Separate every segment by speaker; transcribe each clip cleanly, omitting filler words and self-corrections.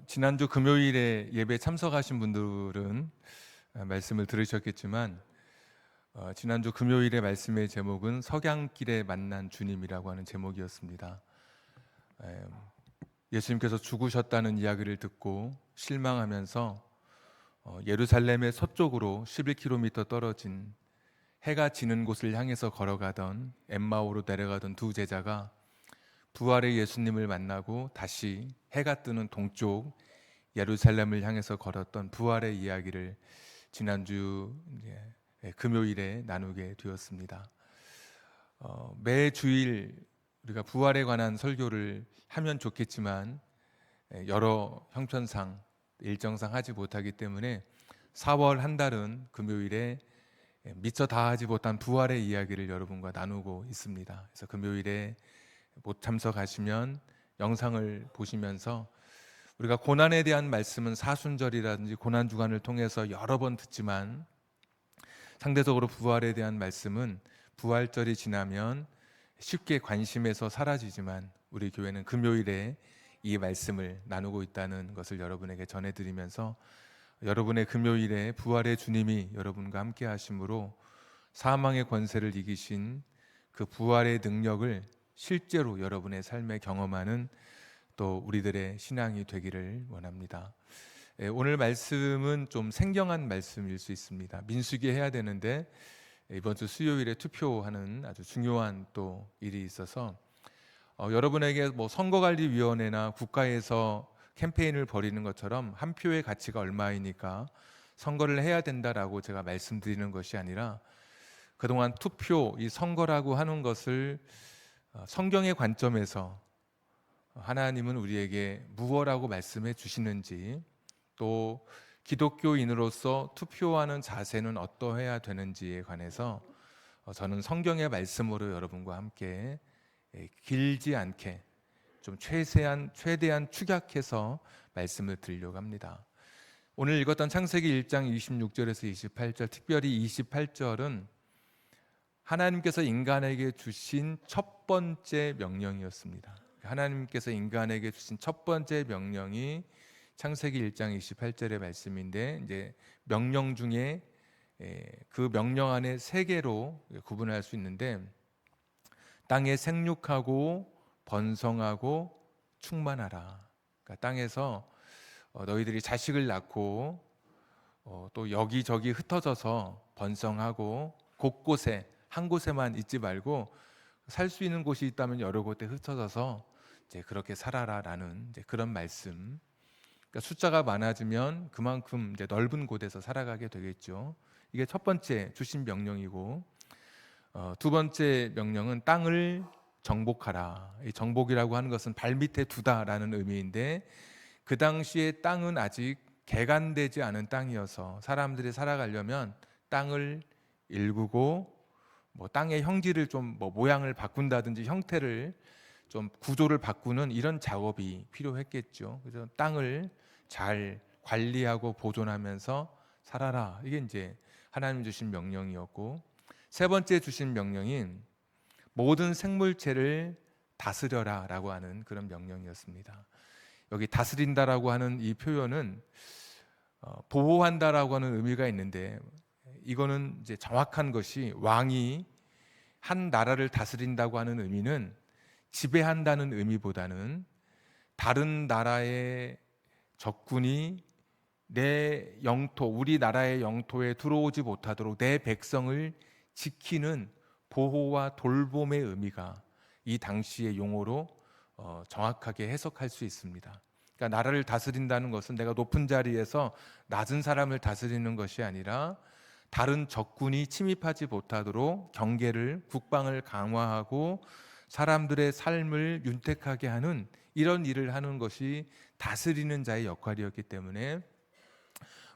Speaker 1: 지난주 금요일에 예배 참석하신 분들은 말씀을 들으셨겠지만 지난주 금요일의 말씀의 제목은 석양길에 만난 주님이라고 하는 제목이었습니다. 예수님께서 죽으셨다는 이야기를 듣고 실망하면서 예루살렘의 서쪽으로 11km 떨어진 해가 지는 곳을 향해서 걸어가던 엠마오로 내려가던 두 제자가 부활의 예수님을 만나고 다시 해가 뜨는 동쪽 예루살렘을 향해서 걸었던 부활의 이야기를 지난주 금요일에 나누게 되었습니다. 매 주일 우리가 부활에 관한 설교를 하면 좋겠지만 여러 형편상 일정상 하지 못하기 때문에 4월 한 달은 금요일에 미처 다 하지 못한 부활의 이야기를 여러분과 나누고 있습니다. 그래서 금요일에 못 참석하시면 영상을 보시면서 우리가 고난에 대한 말씀은 사순절이라든지 고난 주간을 통해서 여러 번 듣지만 상대적으로 부활에 대한 말씀은 부활절이 지나면 쉽게 관심에서 사라지지만 우리 교회는 금요일에 이 말씀을 나누고 있다는 것을 여러분에게 전해드리면서 여러분의 금요일에 부활의 주님이 여러분과 함께 하심으로 사망의 권세를 이기신 그 부활의 능력을 실제로 여러분의 삶에 경험하는 또 우리들의 신앙이 되기를 원합니다. 오늘 말씀은 좀 생경한 말씀일 수 있습니다. 민수기 해야 되는데 이번 주 수요일에 투표하는 아주 중요한 또 일이 있어서 여러분에게 선거관리위원회나 국가에서 캠페인을 벌이는 것처럼 한 표의 가치가 얼마이니까 선거를 해야 된다라고 제가 말씀드리는 것이 아니라 그동안 투표, 이 선거라고 하는 것을 성경의 관점에서 하나님은 우리에게 무엇라고 말씀해 주시는지, 또 기독교인으로서 투표하는 자세는 어떠해야 되는지에 관해서 저는 성경의 말씀으로 여러분과 함께 길지 않게 좀 최대한 축약해서 말씀을 드리려고 합니다. 오늘 읽었던 창세기 1장 26절에서 28절, 특별히 28절은 하나님께서 인간에게 주신 첫 번째 명령이었습니다. 하나님께서 인간에게 주신 첫 번째 명령이 창세기 1장 28절의 말씀인데, 이제 명령 중에 그 명령 안에 세 개로 구분할 수 있는데, 땅에 생육하고 번성하고 충만하라. 그러니까 땅에서 너희들이 자식을 낳고 또 여기저기 흩어져서 번성하고 곳곳에 한 곳에만 있지 말고 살 수 있는 곳이 있다면 여러 곳에 흩어져서 이제 그렇게 살아라라는 이제 그런 말씀. 그러니까 숫자가 많아지면 그만큼 이제 넓은 곳에서 살아가게 되겠죠. 이게 첫 번째 주신 명령이고, 두 번째 명령은 땅을 정복하라. 이 정복이라고 하는 것은 발밑에 두다라는 의미인데, 그 당시에 땅은 아직 개간되지 않은 땅이어서 사람들이 살아가려면 땅을 일구고 땅의 형질을 좀 모양을 바꾼다든지 형태를 좀 구조를 바꾸는 이런 작업이 필요했겠죠. 그래서 땅을 잘 관리하고 보존하면서 살아라. 이게 이제 하나님 주신 명령이었고, 세 번째 주신 명령인 모든 생물체를 다스려라라고 하는 그런 명령이었습니다. 여기 다스린다라고 하는 이 표현은 보호한다라고 하는 의미가 있는데, 이거는 이제 정확한 것이 왕이 한 나라를 다스린다고 하는 의미는 지배한다는 의미보다는 다른 나라의 적군이 내 영토, 우리나라의 영토에 들어오지 못하도록 내 백성을 지키는 보호와 돌봄의 의미가 이 당시의 용어로 정확하게 해석할 수 있습니다. 그러니까 나라를 다스린다는 것은 내가 높은 자리에서 낮은 사람을 다스리는 것이 아니라 다른 적군이 침입하지 못하도록 경계를, 국방을 강화하고 사람들의 삶을 윤택하게 하는 이런 일을 하는 것이 다스리는 자의 역할이었기 때문에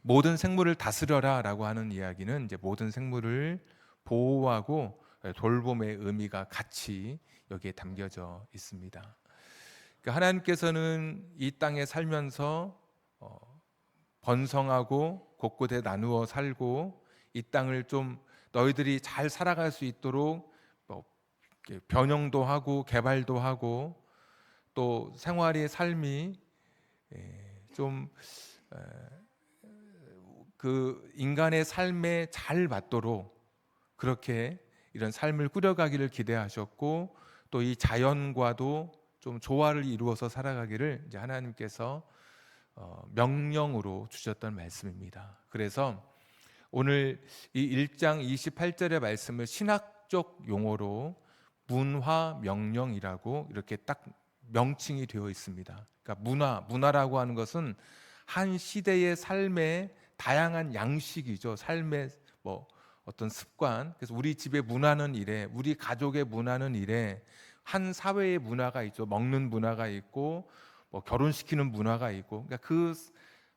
Speaker 1: 모든 생물을 다스려라 라고 하는 이야기는 이제 모든 생물을 보호하고 돌봄의 의미가 같이 여기에 담겨져 있습니다. 그러니까 하나님께서는 이 땅에 살면서 번성하고 곳곳에 나누어 살고 이 땅을 좀 너희들이 잘 살아갈 수 있도록 변형도 하고 개발도 하고 또 생활의 삶이 좀 그 인간의 삶에 잘 맞도록 그렇게 이런 삶을 꾸려가기를 기대하셨고, 또 이 자연과도 좀 조화를 이루어서 살아가기를 이제 하나님께서 명령으로 주셨던 말씀입니다. 그래서 오늘 이 1장 28절의 말씀을 신학적 용어로 문화명령이라고 이렇게 딱 명칭이 되어 있습니다. 그러니까 문화라고 하는 것은 한 시대의 삶의 다양한 양식이죠. 삶의 뭐 어떤 습관. 그래서 우리 집의 문화는 이래, 우리 가족의 문화는 이래. 한 사회의 문화가 있죠. 먹는 문화가 있고, 뭐 결혼시키는 문화가 있고. 그러니까 그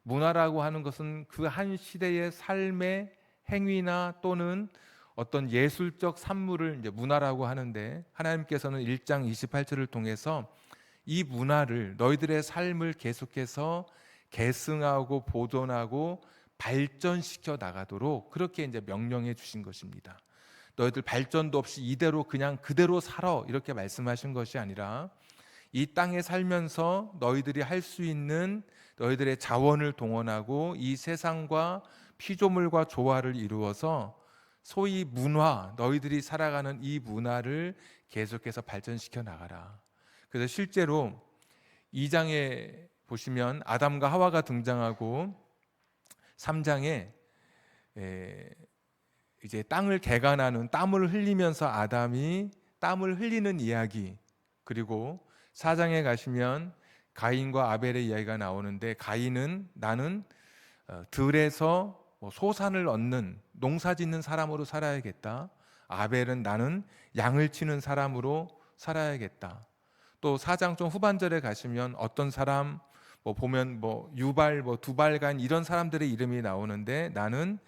Speaker 1: 문화라고 하는 것은 그 한 시대의 삶의 행위나 또는 어떤 예술적 산물을 이제 문화라고 하는데, 하나님께서는 1장 28절을 통해서 이 문화를, 너희들의 삶을 계속해서 계승하고 보존하고 발전시켜 나가도록 그렇게 이제 명령해 주신 것입니다. 너희들 발전도 없이 이대로 그냥 그대로 살아, 이렇게 말씀하신 것이 아니라 이 땅에 살면서 너희들이 할 수 있는 너희들의 자원을 동원하고 이 세상과 피조물과 조화를 이루어서 소위 문화, 너희들이 살아가는 이 문화를 계속해서 발전시켜 나가라. 그래서 실제로 2장에 보시면 아담과 하와가 등장하고 3장에 이제 땅을 개간하는, 땀을 흘리면서 아담이 땀을 흘리는 이야기, 그리고 4장에 가시면 가인과 아벨의 이야기가 나오는데, 가인은 나는 들에서 소산을 얻는 농사짓는 사람으로 살아야겠다. 아벨은 나는 양을 치는 사람으로 살아야겠다. 또 4장 좀 후반절에 가시면 어떤 사람 보면 유발, 두발간 이런 사람들의 이름이 나오는데, 나는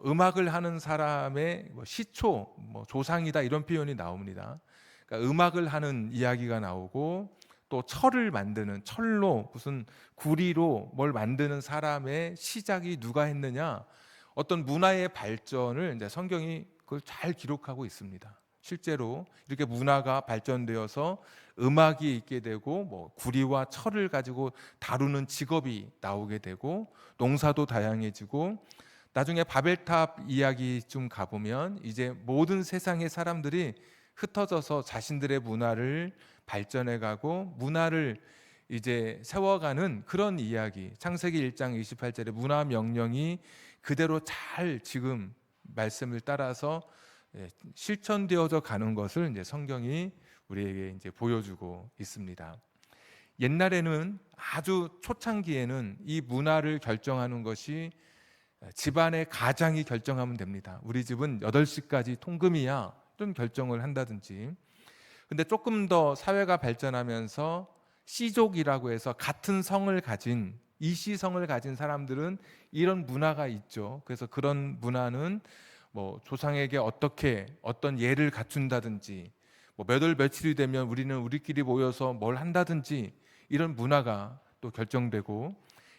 Speaker 1: 음악을 하는 사람의 시초, 조상이다, 이런 표현이 나옵니다. 그러니까 음악을 하는 이야기가 나오고, 또 철을 만드는, 철로 무슨 구리로 뭘 만드는 사람의 시작이 누가 했느냐, 어떤 문화의 발전을 이제 성경이 그걸 잘 기록하고 있습니다. 실제로 이렇게 문화가 발전되어서 음악이 있게 되고, 구리와 철을 가지고 다루는 직업이 나오게 되고, 농사도 다양해지고, 나중에 바벨탑 이야기 좀 가보면 이제 모든 세상의 사람들이 흩어져서 자신들의 문화를 발전해가고 문화를 이제 세워가는 그런 이야기, 창세기 1장 28절의 문화 명령이 그대로 잘 지금 말씀을 따라서 실천되어져 가는 것을 이제 성경이 우리에게 이제 보여주고 있습니다. 옛날에는, 아주 초창기에는 이 문화를 결정하는 것이 집안의 가장이 결정하면 됩니다. 우리 집은 8시까지 통금이야, 좀 결정을 한다든지. 근데 조금 더 사회가 발전하면서 씨족이라고 해서 같은 성을 가진, 이씨성을 가진 사람들은 이런 문화가 있죠. 그래서 그런 문화는 조상에게 어떻게 어떤 예를 갖춘다든지, 몇 월 며칠이 되면 우리는 우리끼리 모여서 뭘 한다든지, 이런 문화가 또 결정되고,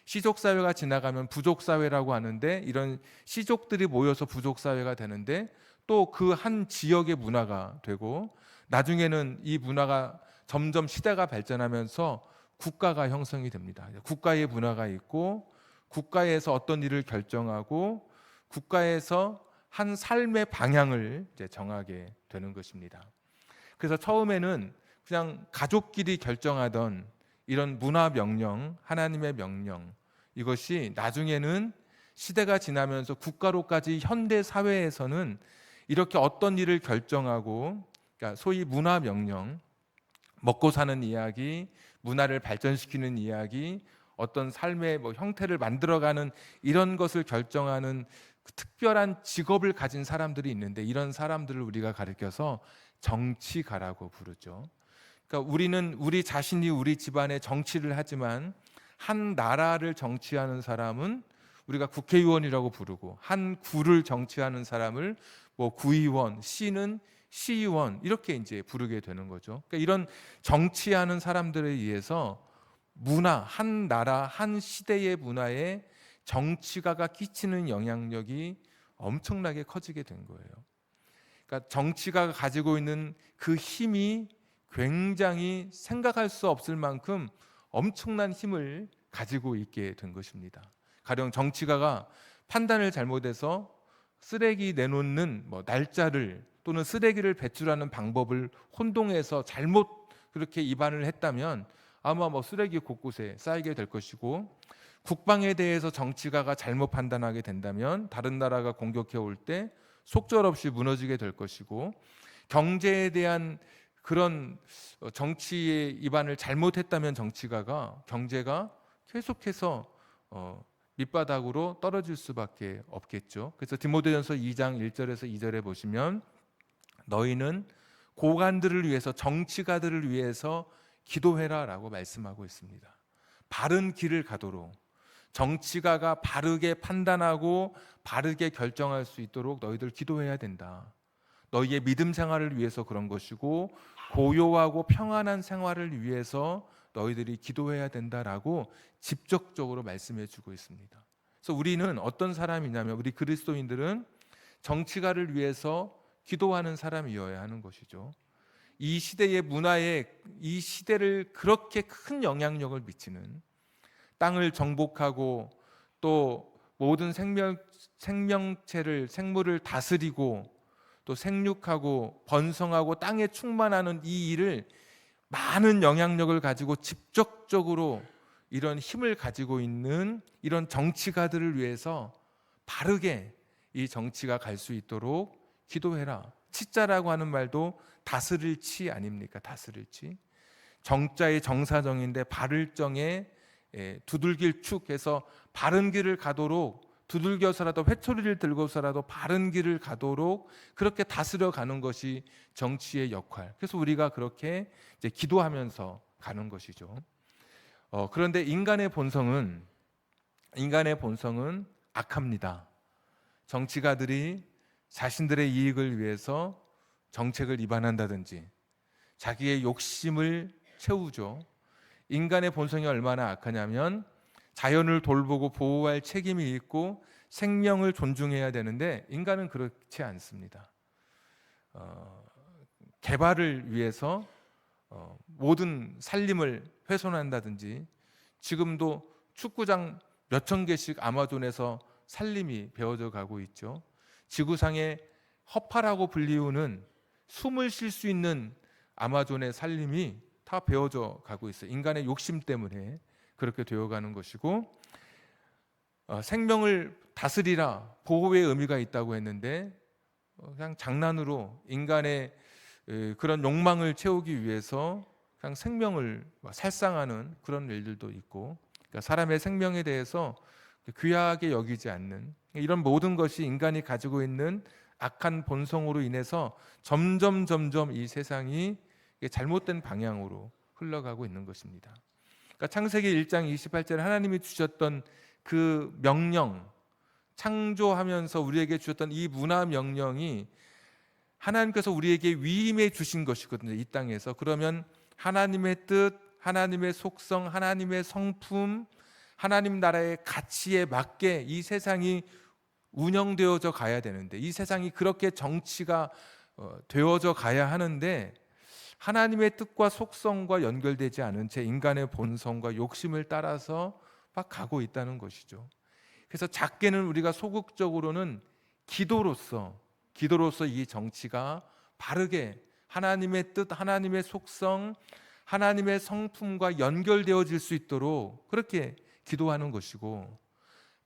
Speaker 1: 시족사회가 지나가면 부족사회라고 하는데, 이런 시족들이 모여서 부족사회가 되는데 또 그 한 지역의 문화가 되고, 나중에는 이 문화가 점점 시대가 발전하면서 국가가 형성이 됩니다. 국가의 문화가 있고, 국가에서 어떤 일을 결정하고, 국가에서 한 삶의 방향을 이제 정하게 되는 것입니다. 그래서 처음에는 그냥 가족끼리 결정하던 이런 문화 명령, 하나님의 명령, 이것이 나중에는 시대가 지나면서 국가로까지 현대 사회에서는 이렇게 어떤 일을 결정하고, 그러니까 소위 문화 명령, 먹고 사는 이야기, 문화를 발전시키는 이야기, 어떤 삶의 형태를 만들어가는 이런 것을 결정하는 그 특별한 직업을 가진 사람들이 있는데, 이런 사람들을 우리가 가리켜서 정치가라고 부르죠. 그러니까 우리는 우리 자신이 우리 집안의 정치를 하지만, 한 나라를 정치하는 사람은 우리가 국회의원이라고 부르고, 한 구를 정치하는 사람을 구의원, 시는 시의원, 이렇게 이제 부르게 되는 거죠. 그러니까 이런 정치하는 사람들에 의해서 문화, 한 나라, 한 시대의 문화에 정치가가 끼치는 영향력이 엄청나게 커지게 된 거예요. 그러니까 정치가가 가지고 있는 그 힘이 굉장히 생각할 수 없을 만큼 엄청난 힘을 가지고 있게 된 것입니다. 가령 정치가가 판단을 잘못해서 쓰레기 내놓는 날짜를 또는 쓰레기를 배출하는 방법을 혼동해서 잘못 그렇게 위반을 했다면 아마 쓰레기 곳곳에 쌓이게 될 것이고, 국방에 대해서 정치가가 잘못 판단하게 된다면 다른 나라가 공격해 올 때 속절없이 무너지게 될 것이고, 경제에 대한 그런 정치의 위반을 잘못했다면 경제가 계속해서 밑바닥으로 떨어질 수밖에 없겠죠. 그래서 디모데전서 2장 1절에서 2절에 보시면 너희는 고관들을 위해서, 정치가들을 위해서 기도해라라고 말씀하고 있습니다. 바른 길을 가도록, 정치가가 바르게 판단하고 바르게 결정할 수 있도록 너희들 기도해야 된다. 너희의 믿음 생활을 위해서 그런 것이고 고요하고 평안한 생활을 위해서 너희들이 기도해야 된다라고 직접적으로 말씀해 주고 있습니다. 그래서 우리는 어떤 사람이냐면, 우리 그리스도인들은 정치가를 위해서 기도하는 사람이어야 하는 것이죠. 이 시대의 문화에, 이 시대를 그렇게 큰 영향력을 미치는, 땅을 정복하고 또 모든 생명체를, 생물을 다스리고 또 생육하고 번성하고 땅에 충만하는 이 일을 많은 영향력을 가지고 직접적으로 이런 힘을 가지고 있는 이런 정치가들을 위해서 바르게 이 정치가 갈 수 있도록 기도해라. 치자라고 하는 말도 다스릴 치 아닙니까? 다스릴 치. 정자의 정사정인데 바를 정에 두들길 축해서 바른 길을 가도록, 두들겨서라도 회초리를 들고서라도 바른 길을 가도록 그렇게 다스려 가는 것이 정치의 역할. 그래서 우리가 그렇게 이제 기도하면서 가는 것이죠. 그런데 인간의 본성은 악합니다. 정치가들이 자신들의 이익을 위해서 정책을 위반한다든지 자기의 욕심을 채우죠. 인간의 본성이 얼마나 악하냐면, 자연을 돌보고 보호할 책임이 있고 생명을 존중해야 되는데 인간은 그렇지 않습니다. 개발을 위해서 모든 산림을 훼손한다든지, 지금도 축구장 몇천 개씩 아마존에서 산림이 베어져 가고 있죠. 지구상의 허파라고 불리우는 숨을 쉴 수 있는 아마존의 산림이 다 베어져 가고 있어요. 인간의 욕심 때문에 그렇게 되어가는 것이고, 생명을 다스리라, 보호의 의미가 있다고 했는데 그냥 장난으로 인간의 그런 욕망을 채우기 위해서 그냥 생명을 살상하는 그런 일들도 있고, 그러니까 사람의 생명에 대해서 귀하게 여기지 않는 이런 모든 것이 인간이 가지고 있는 악한 본성으로 인해서 점점 이 세상이 잘못된 방향으로 흘러가고 있는 것입니다. 그러니까 창세기 1장 28절에 하나님이 주셨던 그 명령, 창조하면서 우리에게 주셨던 이 문화 명령이 하나님께서 우리에게 위임해 주신 것이거든요, 이 땅에서. 그러면 하나님의 뜻, 하나님의 속성, 하나님의 성품, 하나님 나라의 가치에 맞게 이 세상이 운영되어져 가야 되는데, 이 세상이 그렇게 정치가 되어져 가야 하는데, 하나님의 뜻과 속성과 연결되지 않은 채 인간의 본성과 욕심을 따라서 막 가고 있다는 것이죠. 그래서 작게는 우리가 소극적으로는 기도로서 이 정치가 바르게 하나님의 뜻, 하나님의 속성, 하나님의 성품과 연결되어질 수 있도록 그렇게 기도하는 것이고,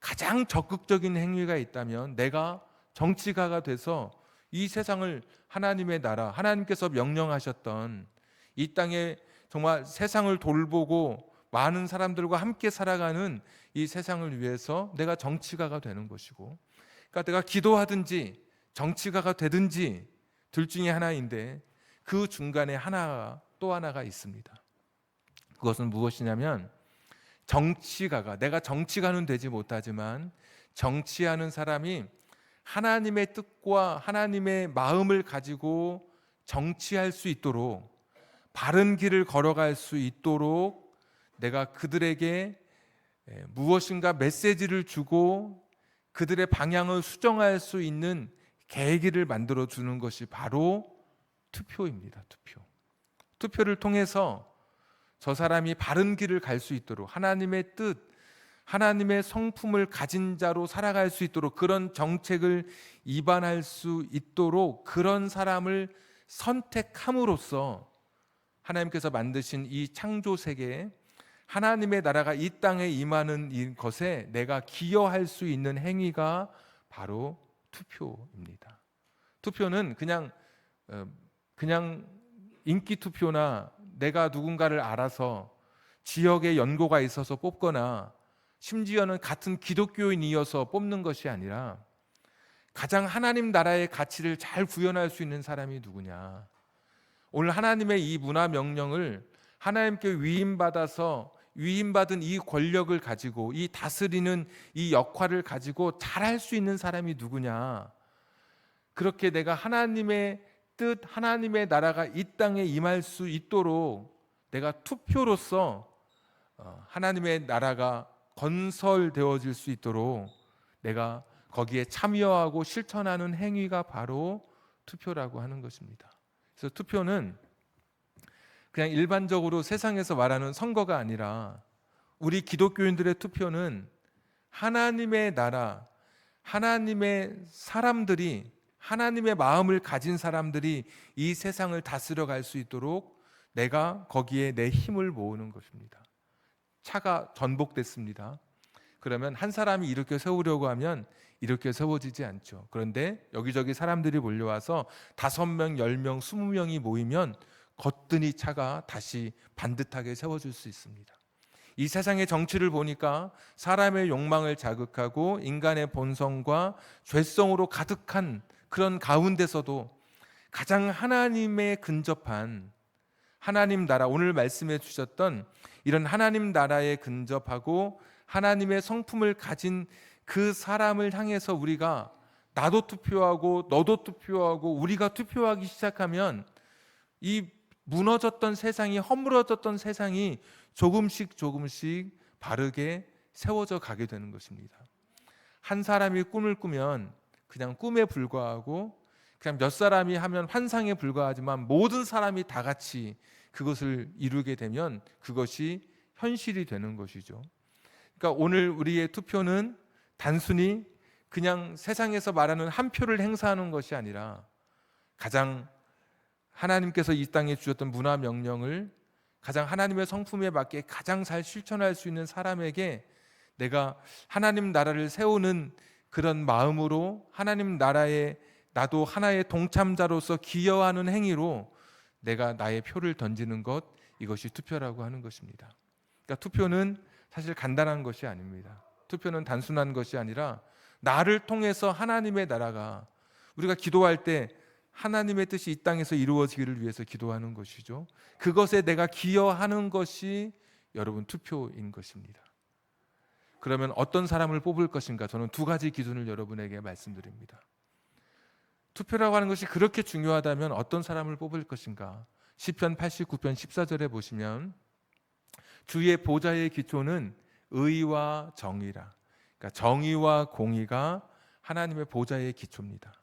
Speaker 1: 가장 적극적인 행위가 있다면 내가 정치가가 돼서 이 세상을 하나님의 나라, 하나님께서 명령하셨던 이 땅에 정말 세상을 돌보고 많은 사람들과 함께 살아가는 이 세상을 위해서 내가 정치가가 되는 것이고, 그러니까 내가 기도하든지 정치가가 되든지 둘 중에 하나인데, 그 중간에 또 하나가 있습니다. 그것은 무엇이냐면, 정치가가, 내가 정치가는 되지 못하지만 정치하는 사람이 하나님의 뜻과 하나님의 마음을 가지고 정치할 수 있도록, 바른 길을 걸어갈 수 있도록 내가 그들에게 무엇인가 메시지를 주고 그들의 방향을 수정할 수 있는 계기를 만들어 주는 것이 바로 투표입니다. 투표를 통해서 저 사람이 바른 길을 갈 수 있도록 하나님의 뜻, 하나님의 성품을 가진 자로 살아갈 수 있도록 그런 정책을 입안할 수 있도록 그런 사람을 선택함으로써 하나님께서 만드신 이 창조 세계에 하나님의 나라가 이 땅에 임하는 것에 내가 기여할 수 있는 행위가 바로 투표입니다. 투표는 그냥 인기 투표나 내가 누군가를 알아서 지역에 연고가 있어서 뽑거나 심지어는 같은 기독교인이어서 뽑는 것이 아니라 가장 하나님 나라의 가치를 잘 구현할 수 있는 사람이 누구냐. 오늘 하나님의 이 문화 명령을 하나님께 위임받은 이 권력을 가지고 이 다스리는 이 역할을 가지고 잘할 수 있는 사람이 누구냐. 그렇게 내가 하나님의 뜻, 하나님의 나라가 이 땅에 임할 수 있도록 내가 투표로서 하나님의 나라가 건설되어질 수 있도록 내가 거기에 참여하고 실천하는 행위가 바로 투표라고 하는 것입니다. 그래서 투표는 그냥 일반적으로 세상에서 말하는 선거가 아니라 우리 기독교인들의 투표는 하나님의 나라, 하나님의 사람들이, 하나님의 마음을 가진 사람들이 이 세상을 다스려 갈 수 있도록 내가 거기에 내 힘을 모으는 것입니다. 차가 전복됐습니다. 그러면 한 사람이 이렇게 세우려고 하면 이렇게 세워지지 않죠. 그런데 여기저기 사람들이 몰려와서 5명, 10명, 20명이 모이면 거뜬히 차가 다시 반듯하게 세워질 수 있습니다. 이 세상의 정치를 보니까 사람의 욕망을 자극하고 인간의 본성과 죄성으로 가득한 그런 가운데서도 가장 하나님에 근접한 하나님 나라, 오늘 말씀해 주셨던 이런 하나님 나라에 근접하고 하나님의 성품을 가진 그 사람을 향해서 우리가 나도 투표하고 너도 투표하고 우리가 투표하기 시작하면 이 무너졌던 세상이, 허물어졌던 세상이 조금씩 바르게 세워져 가게 되는 것입니다. 한 사람이 꿈을 꾸면 그냥 꿈에 불과하고 그냥 몇 사람이 하면 환상에 불과하지만 모든 사람이 다 같이 그것을 이루게 되면 그것이 현실이 되는 것이죠. 그러니까 오늘 우리의 투표는 단순히 그냥 세상에서 말하는 한 표를 행사하는 것이 아니라 가장 하나님께서 이 땅에 주셨던 문화 명령을 가장 하나님의 성품에 맞게 가장 잘 실천할 수 있는 사람에게 내가 하나님 나라를 세우는 그런 마음으로 하나님 나라에 나도 하나의 동참자로서 기여하는 행위로 내가 나의 표를 던지는 것, 이것이 투표라고 하는 것입니다. 그러니까 투표는 사실 간단한 것이 아닙니다. 투표는 단순한 것이 아니라 나를 통해서 하나님의 나라가, 우리가 기도할 때 하나님의 뜻이 이 땅에서 이루어지기를 위해서 기도하는 것이죠. 그것에 내가 기여하는 것이 여러분 투표인 것입니다. 그러면 어떤 사람을 뽑을 것인가? 저는 2가지 기준을 여러분에게 말씀드립니다. 투표라고 하는 것이 그렇게 중요하다면 어떤 사람을 뽑을 것인가? 시편 89편 14절에 보시면 주의 보좌의 기초는 의와 정의라. 그러니까 정의와 공의가 하나님의 보좌의 기초입니다.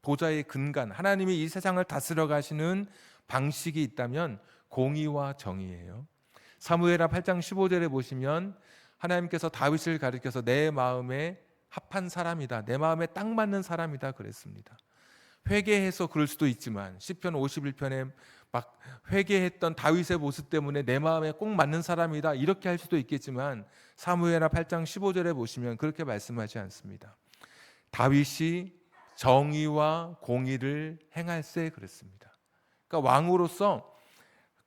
Speaker 1: 보좌의 근간, 하나님이 이 세상을 다스려 가시는 방식이 있다면 공의와 정의예요. 사무엘하 8장 15절에 보시면 하나님께서 다윗을 가리켜서 내 마음에 합한 사람이다, 내 마음에 딱 맞는 사람이다 그랬습니다. 회개해서 그럴 수도 있지만 시편 51편에 막 회개했던 다윗의 모습 때문에 내 마음에 꼭 맞는 사람이다 이렇게 할 수도 있겠지만 사무엘하 8장 15절에 보시면 그렇게 말씀하지 않습니다. 다윗이 정의와 공의를 행할세 그랬습니다. 그러니까 왕으로서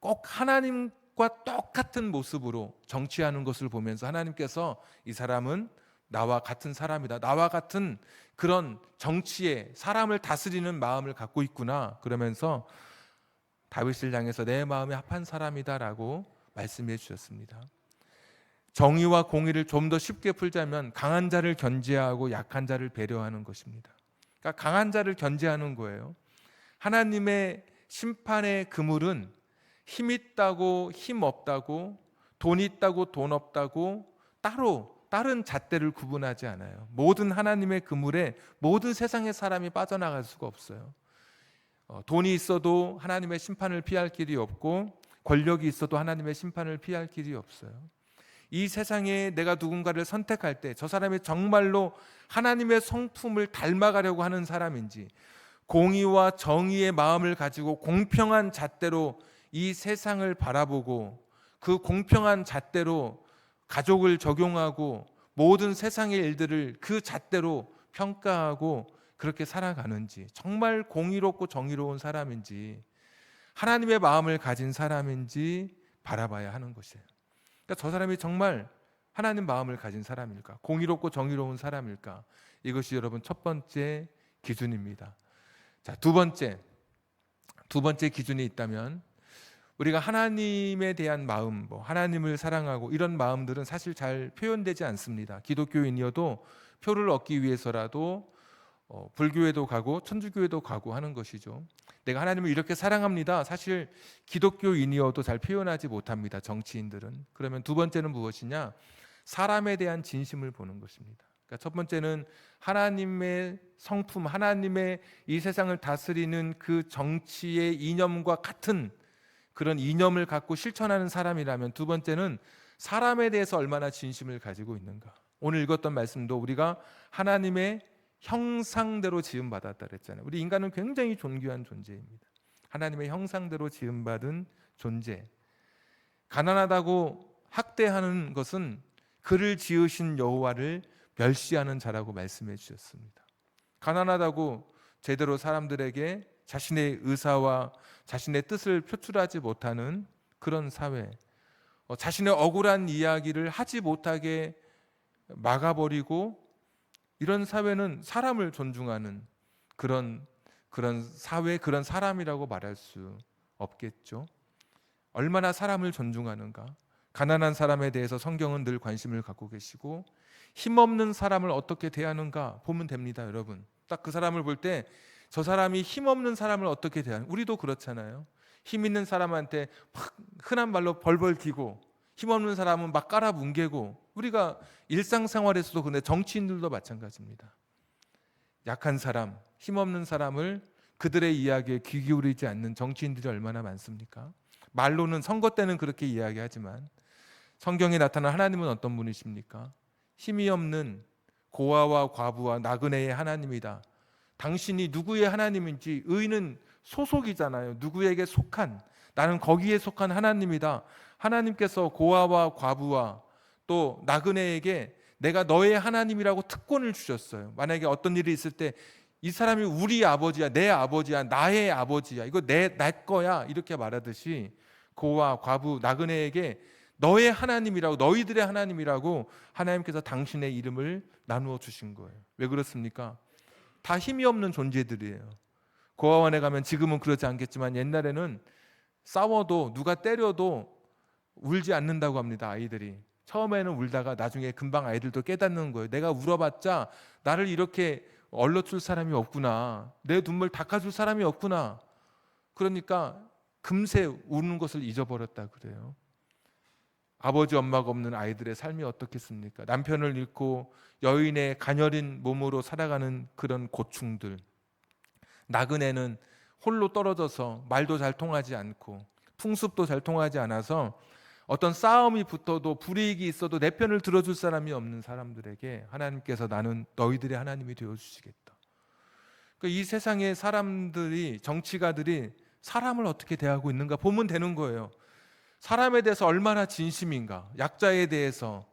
Speaker 1: 꼭 하나님과 똑같은 모습으로 정치하는 것을 보면서 하나님께서 이 사람은 나와 같은 사람이다, 나와 같은 그런 정치에 사람을 다스리는 마음을 갖고 있구나, 그러면서 다윗을 향해서 내 마음에 합한 사람이다라고 말씀해 주셨습니다. 정의와 공의를 좀 더 쉽게 풀자면 강한 자를 견제하고 약한 자를 배려하는 것입니다. 그러니까 강한 자를 견제하는 거예요. 하나님의 심판의 그물은 힘 있다고 힘 없다고, 돈 있다고 돈 없다고 따로 다른 잣대를 구분하지 않아요. 모든 하나님의 그물에 모든 세상의 사람이 빠져나갈 수가 없어요. 돈이 있어도 하나님의 심판을 피할 길이 없고, 권력이 있어도 하나님의 심판을 피할 길이 없어요. 이 세상에 내가 누군가를 선택할 때 저 사람이 정말로 하나님의 성품을 닮아가려고 하는 사람인지, 공의와 정의의 마음을 가지고 공평한 잣대로 이 세상을 바라보고 그 공평한 잣대로 가족을 적용하고 모든 세상의 일들을 그 잣대로 평가하고 그렇게 살아가는지, 정말 공의롭고 정의로운 사람인지, 하나님의 마음을 가진 사람인지 바라봐야 하는 것이에요. 그러니까 저 사람이 정말 하나님 마음을 가진 사람일까? 공의롭고 정의로운 사람일까? 이것이 여러분 첫 번째 기준입니다. 자, 두 번째 기준이 있다면, 우리가 하나님에 대한 마음, 하나님을 사랑하고 이런 마음들은 사실 잘 표현되지 않습니다. 기독교인이어도 표를 얻기 위해서라도 불교에도 가고 천주교에도 가고 하는 것이죠. 내가 하나님을 이렇게 사랑합니다. 사실 기독교인이어도 잘 표현하지 못합니다. 정치인들은. 그러면 두 번째는 무엇이냐? 사람에 대한 진심을 보는 것입니다. 그러니까 첫 번째는 하나님의 성품, 하나님의 이 세상을 다스리는 그 정치의 이념과 같은 그런 이념을 갖고 실천하는 사람이라면, 두 번째는 사람에 대해서 얼마나 진심을 가지고 있는가. 오늘 읽었던 말씀도 우리가 하나님의 형상대로 지음받았다 그랬잖아요. 우리 인간은 굉장히 존귀한 존재입니다. 하나님의 형상대로 지음받은 존재. 가난하다고 학대하는 것은 그를 지으신 여호와를 멸시하는 자라고 말씀해 주셨습니다. 가난하다고 제대로 사람들에게 자신의 의사와 자신의 뜻을 표출하지 못하는 그런 사회, 자신의 억울한 이야기를 하지 못하게 막아버리고, 이런 사회는 사람을 존중하는 그런 사회, 그런 사람이라고 말할 수 없겠죠. 얼마나 사람을 존중하는가. 가난한 사람에 대해서 성경은 늘 관심을 갖고 계시고, 힘없는 사람을 어떻게 대하는가 보면 됩니다. 여러분, 딱 그 사람을 볼 때 저 사람이 힘없는 사람을 어떻게 대하는, 우리도 그렇잖아요. 힘 있는 사람한테 막 흔한 말로 벌벌 기고, 힘없는 사람은 막 깔아뭉개고, 우리가 일상생활에서도, 근데 정치인들도 마찬가지입니다. 약한 사람, 힘없는 사람을 그들의 이야기에 귀 기울이지 않는 정치인들이 얼마나 많습니까? 말로는 선거 때는 그렇게 이야기하지만 성경에 나타난 하나님은 어떤 분이십니까? 힘이 없는 고아와 과부와 나그네의 하나님이다. 당신이 누구의 하나님인지, 의는 소속이잖아요. 누구에게 속한, 나는 거기에 속한 하나님이다. 하나님께서 고아와 과부와 또 나그네에게 내가 너의 하나님이라고 특권을 주셨어요. 만약에 어떤 일이 있을 때 이 사람이 우리 아버지야, 내 아버지야, 나의 아버지야, 이거 내 거야, 이렇게 말하듯이 고아, 과부, 나그네에게 너의 하나님이라고, 너희들의 하나님이라고 하나님께서 당신의 이름을 나누어 주신 거예요. 왜 그렇습니까? 다 힘이 없는 존재들이에요. 고아원에 가면, 지금은 그러지 않겠지만 옛날에는 싸워도 누가 때려도 울지 않는다고 합니다. 아이들이 처음에는 울다가 나중에 금방 아이들도 깨닫는 거예요. 내가 울어봤자 나를 이렇게 얼러줄 사람이 없구나, 내 눈물 닦아줄 사람이 없구나. 그러니까 금세 우는 것을 잊어버렸다 그래요. 아버지 엄마가 없는 아이들의 삶이 어떻겠습니까? 남편을 잃고 여인의 가녀린 몸으로 살아가는 그런 고충들. 나그네는 홀로 떨어져서 말도 잘 통하지 않고 풍습도 잘 통하지 않아서 어떤 싸움이 붙어도 불이익이 있어도 내 편을 들어줄 사람이 없는 사람들에게 하나님께서 나는 너희들의 하나님이 되어주시겠다. 그러니까 이 세상의 사람들이, 정치가들이 사람을 어떻게 대하고 있는가 보면 되는 거예요. 사람에 대해서 얼마나 진심인가, 약자에 대해서,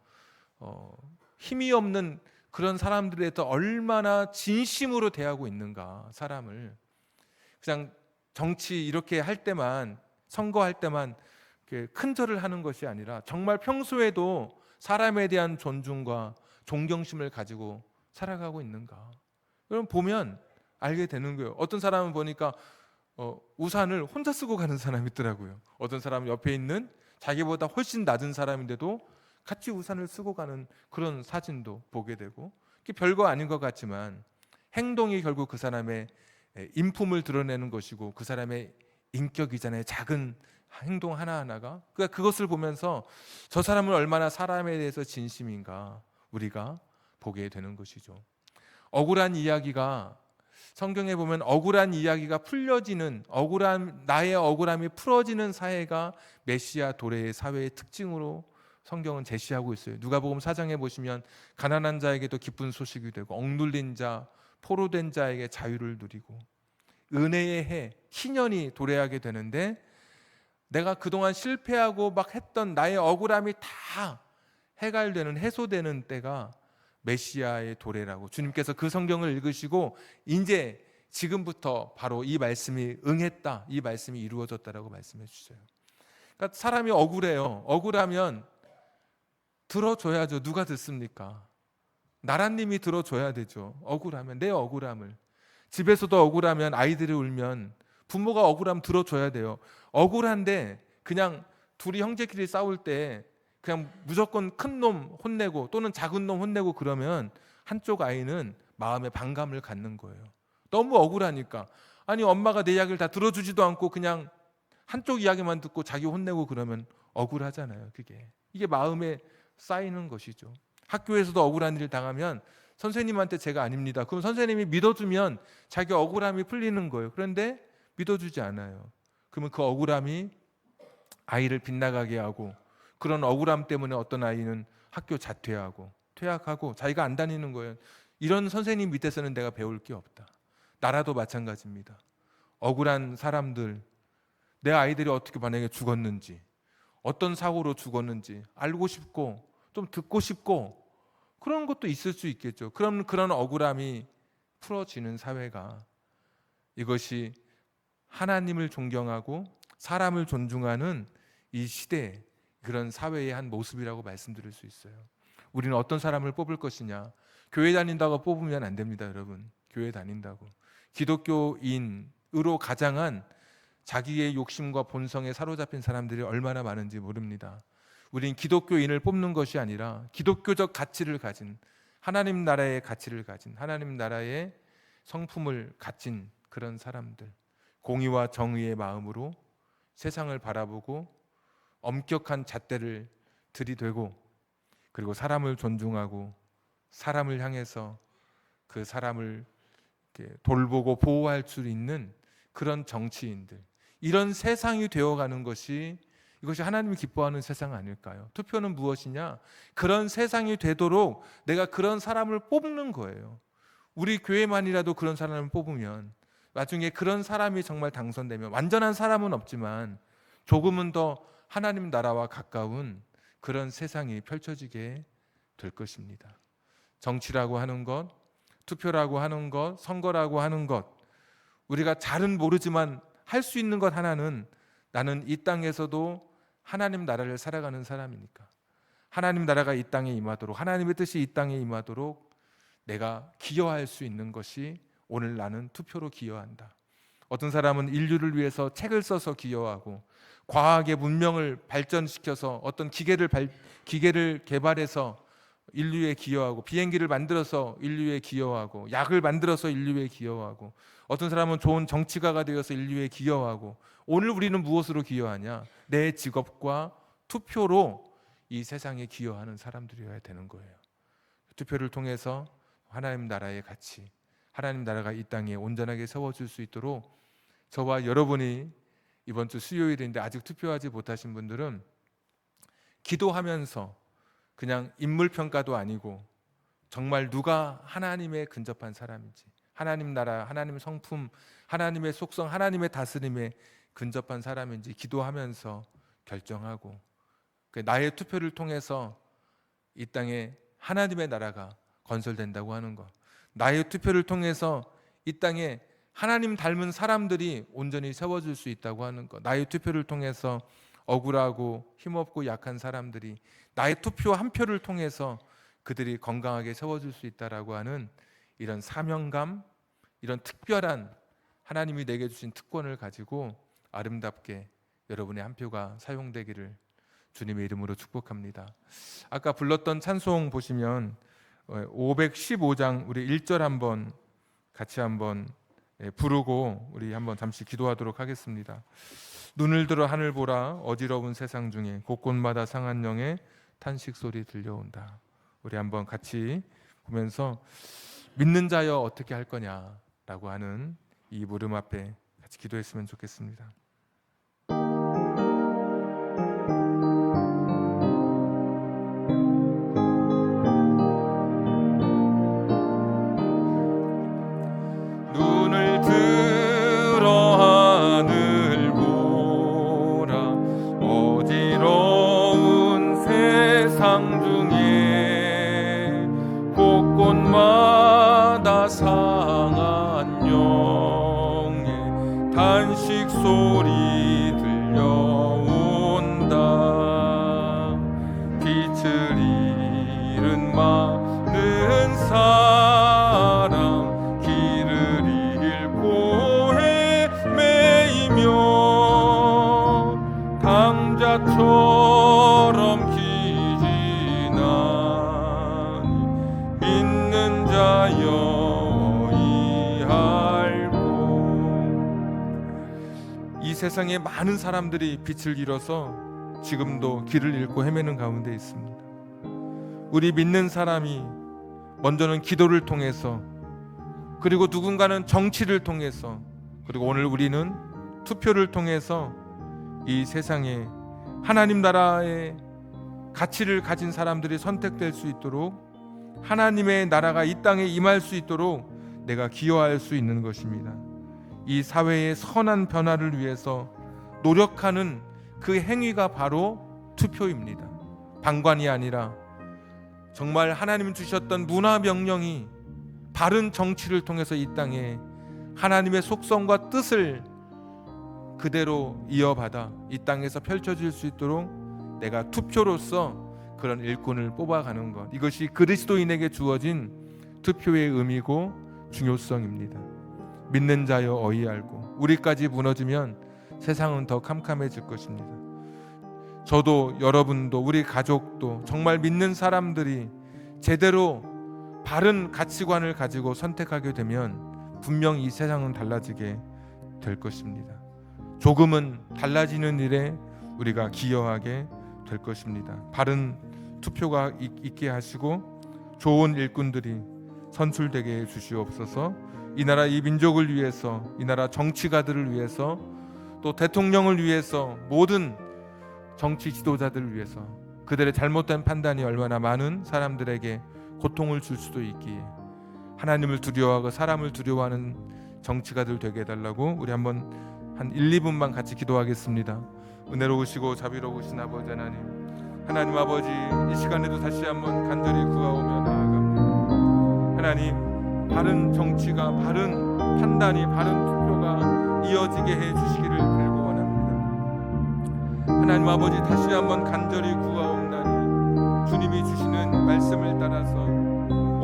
Speaker 1: 힘이 없는 그런 사람들에 대해서 얼마나 진심으로 대하고 있는가. 사람을 그냥 정치 이렇게 할 때만, 선거할 때만 큰 절을 하는 것이 아니라 정말 평소에도 사람에 대한 존중과 존경심을 가지고 살아가고 있는가. 그럼 보면 알게 되는 거예요. 어떤 사람은 보니까 우산을 혼자 쓰고 가는 사람이 있더라고요. 어떤 사람은 옆에 있는 자기보다 훨씬 낮은 사람인데도 같이 우산을 쓰고 가는 그런 사진도 보게 되고, 별거 아닌 것 같지만 행동이 결국 그 사람의 인품을 드러내는 것이고 그 사람의 인격이잖아요. 작은 행동 하나하나가. 그러니까 그것을 보면서 저 사람은 얼마나 사람에 대해서 진심인가 우리가 보게 되는 것이죠. 억울한 이야기가 성경에 보면 억울한 이야기가 풀려지는, 나의 억울함이 풀어지는 사회가 메시아 도래의 사회의 특징으로 성경은 제시하고 있어요. 누가복음 4장에 보시면 가난한 자에게도 기쁜 소식이 되고, 억눌린 자, 포로된 자에게 자유를 누리고, 은혜의 해, 희년이 도래하게 되는데, 내가 그동안 실패하고 막 했던 나의 억울함이 다 해갈되는, 해소되는 때가 메시아의 도래라고, 주님께서 그 성경을 읽으시고 이제 지금부터 바로 이 말씀이 응했다, 이 말씀이 이루어졌다라고 말씀해 주세요. 그러니까 사람이 억울해요. 억울하면 들어줘야죠. 누가 듣습니까? 나라님이 들어줘야 되죠. 억울하면, 내 억울함을. 집에서도 억울하면, 아이들이 울면 부모가 억울하면 들어줘야 돼요. 억울한데 그냥 둘이 형제끼리 싸울 때 그냥 무조건 큰 놈 혼내고 또는 작은 놈 혼내고 그러면 한쪽 아이는 마음에 반감을 갖는 거예요. 너무 억울하니까. 아니, 엄마가 내 이야기를 다 들어주지도 않고 그냥 한쪽 이야기만 듣고 자기 혼내고 그러면 억울하잖아요. 이게 마음에 쌓이는 것이죠. 학교에서도 억울한 일 당하면 선생님한테 제가 아닙니다. 그럼 선생님이 믿어주면 자기 억울함이 풀리는 거예요. 그런데 믿어주지 않아요. 그러면 그 억울함이 아이를 빗나가게 하고, 그런 억울함 때문에 어떤 아이는 학교 자퇴하고 퇴학하고 자기가 안 다니는 거예요. 이런 선생님 밑에서는 내가 배울 게 없다. 나라도 마찬가지입니다. 억울한 사람들, 내 아이들이 어떻게 만약에 죽었는지, 어떤 사고로 죽었는지 알고 싶고 좀 듣고 싶고 그런 것도 있을 수 있겠죠. 그럼 그런 억울함이 풀어지는 사회가, 이것이 하나님을 존경하고 사람을 존중하는 이 시대, 그런 사회의 한 모습이라고 말씀드릴 수 있어요. 우리는 어떤 사람을 뽑을 것이냐? 교회 다닌다고 뽑으면 안 됩니다, 여러분. 교회 다닌다고. 기독교인으로 가장한 자기의 욕심과 본성에 사로잡힌 사람들이 얼마나 많은지 모릅니다. 우린 기독교인을 뽑는 것이 아니라 기독교적 가치를 가진, 하나님 나라의 가치를 가진, 하나님 나라의 성품을 가진 그런 사람들, 공의와 정의의 마음으로 세상을 바라보고 엄격한 잣대를 들이대고, 그리고 사람을 존중하고 사람을 향해서 그 사람을 돌보고 보호할 수 있는 그런 정치인들, 이런 세상이 되어가는 것이, 이것이 하나님이 기뻐하는 세상 아닐까요? 투표는 무엇이냐? 그런 세상이 되도록 내가 그런 사람을 뽑는 거예요. 우리 교회만이라도 그런 사람을 뽑으면 나중에 그런 사람이 정말 당선되면, 완전한 사람은 없지만 조금은 더 하나님 나라와 가까운 그런 세상이 펼쳐지게 될 것입니다. 정치라고 하는 것, 투표라고 하는 것, 선거라고 하는 것, 우리가 잘은 모르지만 할 수 있는 것 하나는, 나는 이 땅에서도 하나님 나라를 살아가는 사람이니까 하나님 나라가 이 땅에 임하도록, 하나님의 뜻이 이 땅에 임하도록 내가 기여할 수 있는 것이, 오늘 나는 투표로 기여한다. 어떤 사람은 인류를 위해서 책을 써서 기여하고, 과학의 문명을 발전시켜서 어떤 기계를 개발해서 인류에 기여하고, 비행기를 만들어서 인류에 기여하고, 약을 만들어서 인류에 기여하고, 어떤 사람은 좋은 정치가가 되어서 인류에 기여하고, 오늘 우리는 무엇으로 기여하냐? 내 직업과 투표로 이 세상에 기여하는 사람들이어야 되는 거예요. 투표를 통해서 하나님 나라의 가치, 하나님 나라가 이 땅에 온전하게 세워질 수 있도록, 저와 여러분이 이번 주 수요일인데 아직 투표하지 못하신 분들은 기도하면서, 그냥 인물평가도 아니고 정말 누가 하나님의 근접한 사람인지, 하나님 나라, 하나님 성품, 하나님의 속성, 하나님의 다스림에 근접한 사람인지 기도하면서 결정하고, 나의 투표를 통해서 이 땅에 하나님의 나라가 건설된다고 하는 것, 나의 투표를 통해서 이 땅에 하나님 닮은 사람들이 온전히 세워질 수 있다고 하는 것, 나의 투표를 통해서 억울하고 힘없고 약한 사람들이 나의 투표 한 표를 통해서 그들이 건강하게 세워질 수 있다라고 하는 이런 사명감, 이런 특별한 하나님이 내게 주신 특권을 가지고 아름답게 여러분의 한 표가 사용되기를 주님의 이름으로 축복합니다. 아까 불렀던 찬송 보시면 515장 우리 1절 한번 같이 한번 부르고 우리 한번 잠시 기도하도록 하겠습니다. 눈을 들어 하늘 보라, 어지러운 세상 중에 곳곳마다 상한 영의 탄식 소리 들려온다. 우리 한번 같이 보면서, 믿는 자여 어떻게 할 거냐, 라고 하는 이 물음 앞에 같이 기도했으면 좋겠습니다. 눈을 들어 하늘 보라. 어지러운 세상 중에 곳곳마다 상한 영의 단식 소리 들려온다. 빛을 잃은 많은 사람, 길을 잃고 헤매이며 당자처럼 기진하니 믿는 자여 어이할꼬. 이 세상에 많은 사람들이 빛을 잃어서 지금도 길을 잃고 헤매는 가운데 있습니다. 우리 믿는 사람이 먼저는 기도를 통해서, 그리고 누군가는 정치를 통해서, 그리고 오늘 우리는 투표를 통해서 이 세상에 하나님 나라의 가치를 가진 사람들이 선택될 수 있도록, 하나님의 나라가 이 땅에 임할 수 있도록 내가 기여할 수 있는 것입니다. 이 사회의 선한 변화를 위해서 노력하는 그 행위가 바로 투표입니다. 방관이 아니라 정말 하나님 주셨던 문화 명령이 바른 정치를 통해서 이 땅에 하나님의 속성과 뜻을 그대로 이어받아 이 땅에서 펼쳐질 수 있도록 내가 투표로서 그런 일꾼을 뽑아가는 것, 이것이 그리스도인에게 주어진 투표의 의미고 중요성입니다. 믿는 자여 어이알고. 우리까지 무너지면 세상은 더 캄캄해질 것입니다. 저도, 여러분도, 우리 가족도 정말 믿는 사람들이 제대로 바른 가치관을 가지고 선택하게 되면 분명 이 세상은 달라지게 될 것입니다. 조금은 달라지는 일에 우리가 기여하게 될 것입니다. 바른 투표가 있게 하시고 좋은 일꾼들이 선출되게 해 주시옵소서. 이 나라, 이 민족을 위해서, 이 나라 정치가들을 위해서, 또 대통령을 위해서, 모든 정치 지도자들을 위해서 그들의 잘못된 판단이 얼마나 많은 사람들에게 고통을 줄 수도 있기에 하나님을 두려워하고 사람을 두려워하는 정치가들 되게 해달라고 우리 한번 한 1, 2분만 같이 기도하겠습니다. 은혜로우시고 자비로우신 아버지 하나님, 하나님 아버지, 이 시간에도 다시 한번 간절히 구하오며 나아갑니다. 하나님, 바른 정치가, 바른 판단이, 바른 투표가 이어지게 해 주시기를 빌고 원합니다. 하나님 아버지, 다시 한번 간절히 구하옵나니 주님이 주시는 말씀을 따라서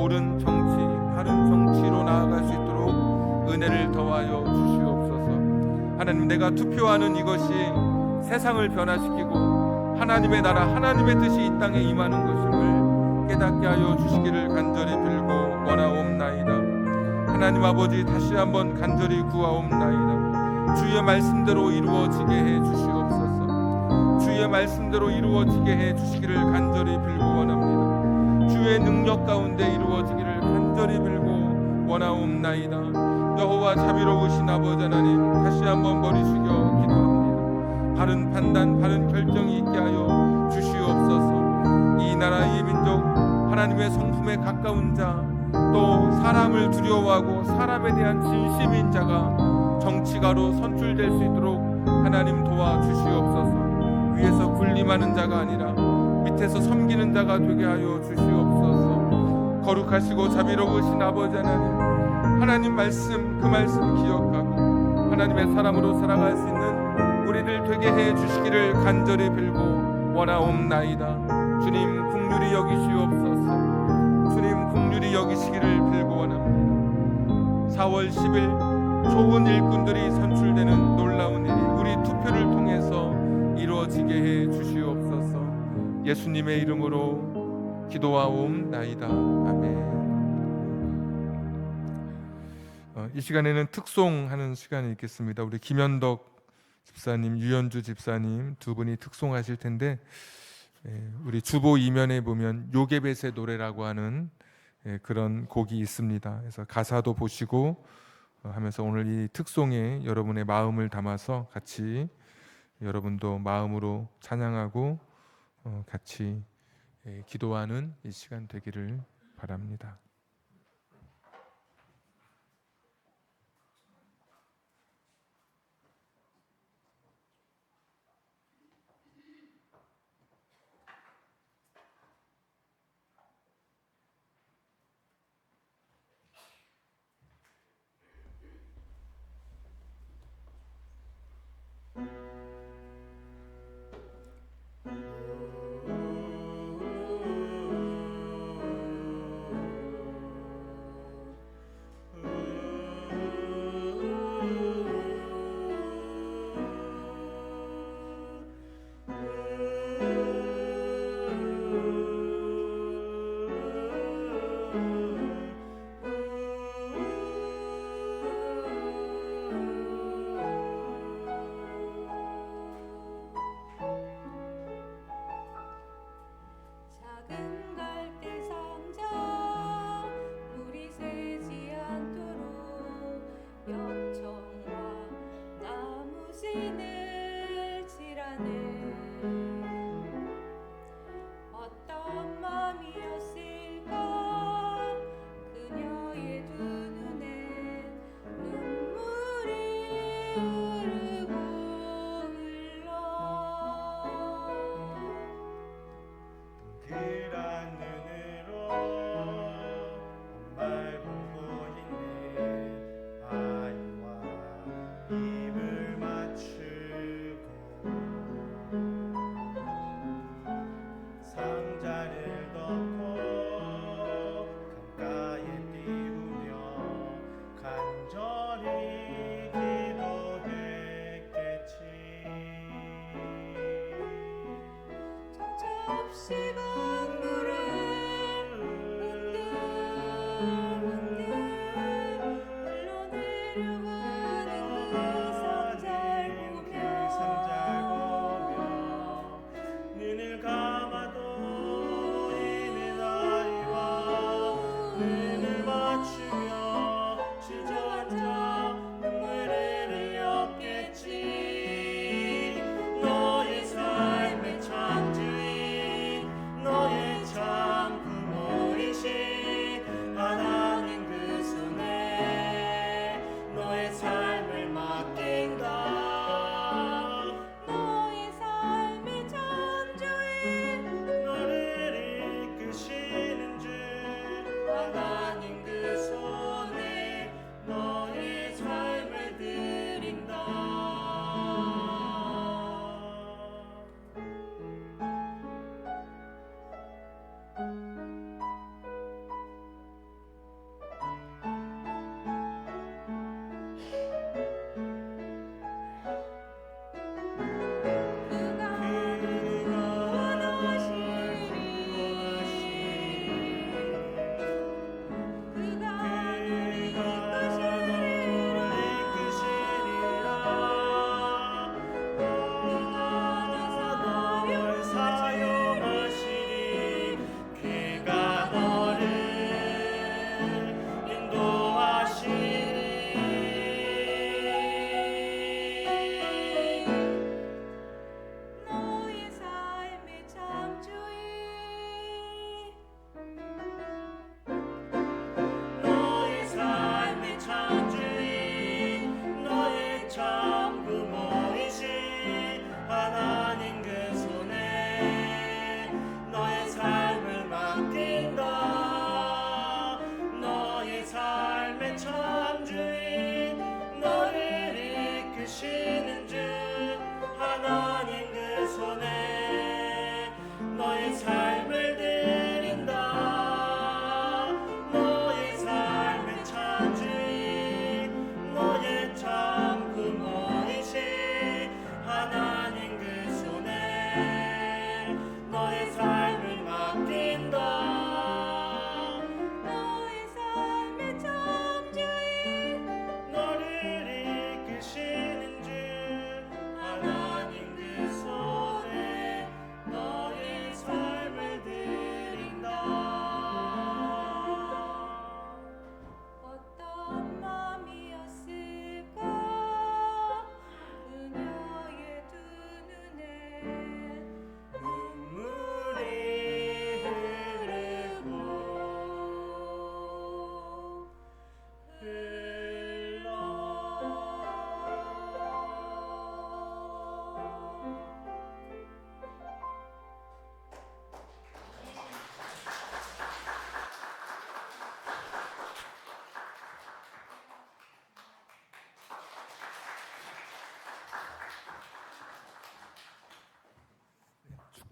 Speaker 1: 옳은 정치, 바른 정치로 나아갈 수 있도록 은혜를 더하여 주시옵소서. 하나님, 내가 투표하는 이것이 세상을 변화시키고 하나님의 나라, 하나님의 뜻이 이 땅에 임하는 것임을 깨닫게 하여 주시기를 간절히 빌고 원하옵나이다. 하나님 아버지, 다시 한번 간절히 구하옵나이다. 주의 말씀대로 이루어지게 해 주시옵소서. 주의 말씀대로 이루어지게 해 주시기를 간절히 빌고 원합니다. 주의 능력 가운데 이루어지기를 간절히 빌고 원하옵나이다. 여호와 자비로우신 아버지 하나님, 다시 한번 머리 숙여 기도합니다. 바른 판단, 바른 결정이 있게 하여 주시옵소서. 이 나라, 이 민족, 하나님의 성품에 가까운 자, 또 사람을 두려워하고 사람에 대한 진심인 자가 정치가로 선출될 수 있도록 하나님 도와주시옵소서. 위에서 군림하는 자가 아니라 밑에서 섬기는 자가 되게 하여 주시옵소서. 거룩하시고 자비로우신 아버지 하나님, 하나님 말씀, 그 말씀 기억하고 하나님의 사람으로 살아갈 수 있는 우리들 되게 해 주시기를 간절히 빌고 원하옵나이다. 주님 긍휼히 여기시옵소서. 주님 긍휼히 여기시기를 빌고 원합니다. 4월 10일 좋은 일꾼들이 선출되는 놀라운 일이 우리 투표를 통해서 이루어지게 해 주시옵소서. 예수님의 이름으로 기도하옵나이다. 아멘. 이 시간에는 특송하는 시간이 있겠습니다. 우리 김현덕 집사님, 유현주 집사님 두 분이 특송하실 텐데, 우리 주보 이면에 보면 요게벳의 노래라고 하는 그런 곡이 있습니다. 그래서 가사도 보시고 하면서 오늘 이 특송에 여러분의 마음을 담아서 같이 여러분도 마음으로 찬양하고 같이 기도하는 이 시간 되기를 바랍니다.
Speaker 2: 작은 갈대 상자 물이 새지 않도록 역청과 나무진을 칠하네. 어떤 맘이었을까 그녀의 두 눈에 눈물이 흐르고 흘러.
Speaker 3: 그런 눈으로 엄마를 보고 있는 아이와 입을 맞추고 상자를 덮고 강가에 띄우며 간절히 기도했겠지.
Speaker 2: 정처 없이 강물을 문득문득 흘러내려가는 그 상자를 보며
Speaker 3: 눈을 감아도 있는 아이와 눈을 맞추며 주저앉아 눈물을 흘렸겠지. 너의 삶의 창조인 너의 참 부모이신 하나님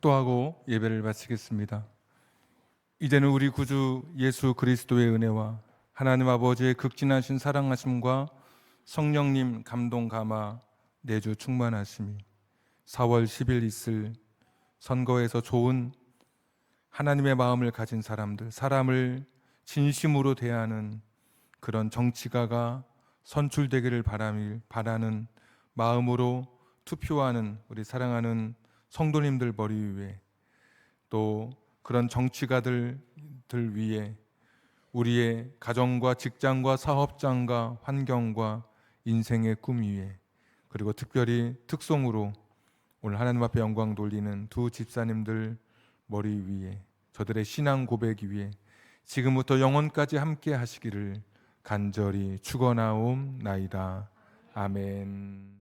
Speaker 1: 축도하고 예배를 마치겠습니다. 이제는 우리 구주 예수 그리스도의 은혜와 하나님 아버지의 극진하신 사랑하심과 성령님 감동 감화 내주 충만하심이 4월 10일 있을 선거에서 좋은 하나님의 마음을 가진 사람들, 사람을 진심으로 대하는 그런 정치가가 선출되기를 바라는 마음으로 투표하는 우리 사랑하는 성도님들 머리 위에, 또 그런 정치가들 위에 우리의 가정과 직장과 사업장과 환경과 인생의 꿈 위에, 그리고 특별히 특송으로 오늘 하나님 앞에 영광 돌리는 두 집사님들 머리 위에, 저들의 신앙 고백 위에 지금부터 영원까지 함께 하시기를 간절히 축원하옵나이다. 아멘.